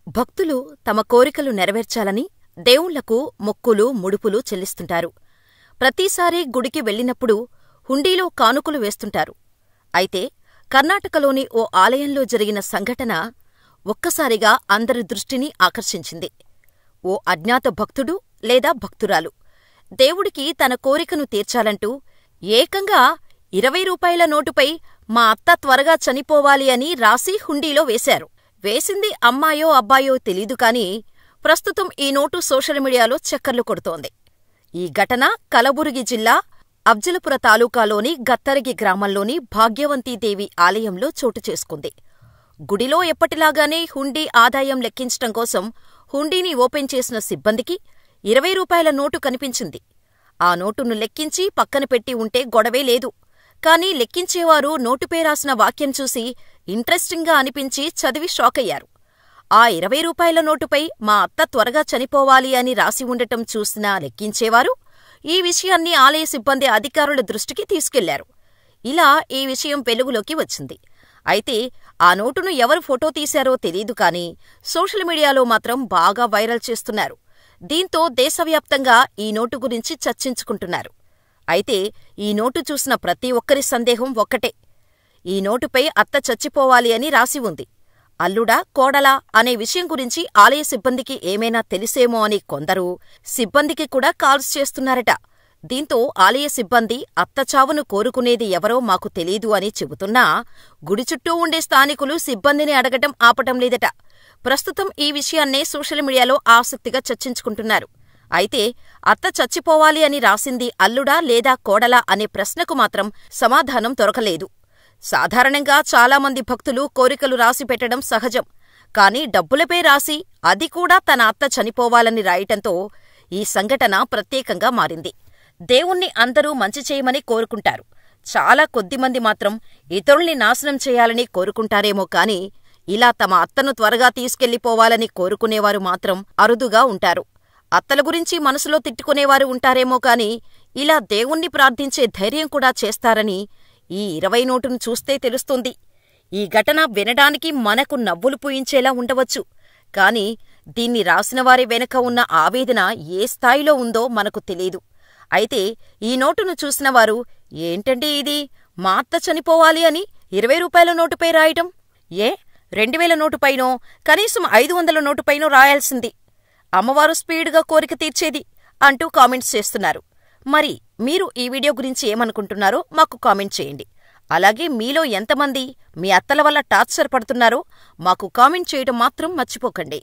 భక్తులు తమ కోరికలు నెరవేర్చాలని దేవుళ్లకు మొక్కులు, ముడుపులు చెల్లిస్తుంటారు. ప్రతిసారీ గుడికి వెళ్ళినప్పుడు హుండీలో కానుకలు వేస్తుంటారు. అయితే కర్ణాటకలోని ఓ ఆలయంలో జరిగిన సంఘటన ఒక్కసారిగా అందరి దృష్టిని ఆకర్షించింది. ఓ అజ్ఞాత భక్తుడు లేదా భక్తురాలు దేవుడికి తన కోరికను తీర్చాలంటూ ఏకంగా 20 రూపాయల నోటుపై మా అత్త త్వరగా చనిపోవాలి అని రాసి హుండీలో వేశారు. వేసింది అమ్మాయో అబ్బాయో తెలీదు కాని ప్రస్తుతం ఈ నోటు సోషల్ మీడియాలో చక్కర్లు కొడుతోంది. ఈ ఘటన కలబురగి జిల్లా అఫ్జలుపుర తాలూకాలోని గత్తరగి గ్రామంలోని భాగ్యవంతీదేవి ఆలయంలో చోటు చేసుకుంది. గుడిలో ఎప్పటిలాగానే హుండీ ఆదాయం లెక్కించటం కోసం హుండీని ఓపెన్ చేసిన సిబ్బందికి 20 రూపాయల నోటు కనిపించింది. ఆ నోటును లెక్కించి పక్కన పెట్టి ఉంటే గొడవే లేదు. కాని లెక్కించేవారు నోటుపై రాసిన వాక్యం చూసి ఇంట్రెస్టింగ్గా అనిపించి చదివి షాకయ్యారు. ఆ 20 రూపాయల నోటుపై మా అత్త త్వరగా చనిపోవాలి అని రాసి ఉండటం చూసిన లెక్కించేవారు ఈ విషయాన్ని ఆలయ సిబ్బంది అధికారుల దృష్టికి తీసుకెళ్లారు. ఇలా ఈ విషయం వెలుగులోకి వచ్చింది. అయితే ఆ నోటును ఎవరు ఫోటో తీశారో తెలీదు కాని సోషల్ మీడియాలో మాత్రం బాగా వైరల్ చేస్తున్నారు. దీంతో దేశవ్యాప్తంగా ఈ నోటు గురించి చర్చించుకుంటున్నారు. అయితే ఈ నోటు చూసిన ప్రతి ఒక్కరి సందేహం ఒక్కటే. ఈ నోటుపై అత్త చచ్చిపోవాలి అని రాసి ఉంది. అల్లుడా, కోడలా అనే విషయం గురించి ఆలయ సిబ్బందికి ఏమైనా తెలిసేమో అని కొందరు సిబ్బందికి కూడా కాల్స్ చేస్తున్నారట. దీంతో ఆలయ సిబ్బంది అత్త చావును కోరుకునేది ఎవరో మాకు తెలీదు అని చెబుతున్నా గుడి చుట్టూ ఉండే స్థానికులు సిబ్బందిని అడగటం ఆపటం లేదట. ప్రస్తుతం ఈ విషయాన్నే సోషల్ మీడియాలో ఆసక్తిగా చర్చించుకుంటున్నారు. అయితే అత్త చచ్చిపోవాలి అని రాసింది అల్లుడా లేదా కోడలా అనే ప్రశ్నకు మాత్రం సమాధానం దొరకలేదు. సాధారణంగా చాలామంది భక్తులు కోరికలు రాసి పెట్టడం సహజం. కాని డబ్బులపై రాసి అది కూడా తన అత్త చనిపోవాలని రాయటంతో ఈ సంఘటన ప్రత్యేకంగా మారింది. దేవుణ్ణి అందరూ మంచి చేయమని కోరుకుంటారు. చాలా కొద్దిమంది మాత్రం ఇతరుల్ని నాశనం చేయాలని కోరుకుంటారేమో కాని ఇలా తమ అత్తను త్వరగా తీసుకెళ్లిపోవాలని కోరుకునేవారు మాత్రం అరుదుగా ఉంటారు. అత్తల గురించి మనసులో తిట్టుకునేవారు ఉంటారేమో కాని ఇలా దేవుణ్ణి ప్రార్థించే ధైర్యం కూడా చేస్తారని ఈ 20 నోటును చూస్తే తెలుస్తుంది. ఈ ఘటన వినడానికి మనకు నవ్వులు పూయించేలా ఉండవచ్చు. కాని దీన్ని రాసినవారి వెనక ఉన్న ఆవేదన ఏ స్థాయిలో ఉందో మనకు తెలీదు. అయితే ఈ నోటును చూసినవారు ఏంటండి ఇది, మా అత్త చనిపోవాలి అని 20 రూపాయల నోటుపై రాయటం, 2000 నోటుపైనో కనీసం 500 నోటుపైనో రాయాల్సింది, అమ్మవారు స్పీడ్గా కోరిక తీర్చేది అంటూ కామెంట్స్ చేస్తున్నారు. మరి మీరు ఈ వీడియో గురించి ఏమనుకుంటున్నారో మాకు కామెంట్ చేయండి. అలాగే మీలో ఎంతమంది మీ అత్తల వల్ల టార్చర్ పడుతున్నారో మాకు కామెంట్ చేయడం మాత్రం మర్చిపోకండి.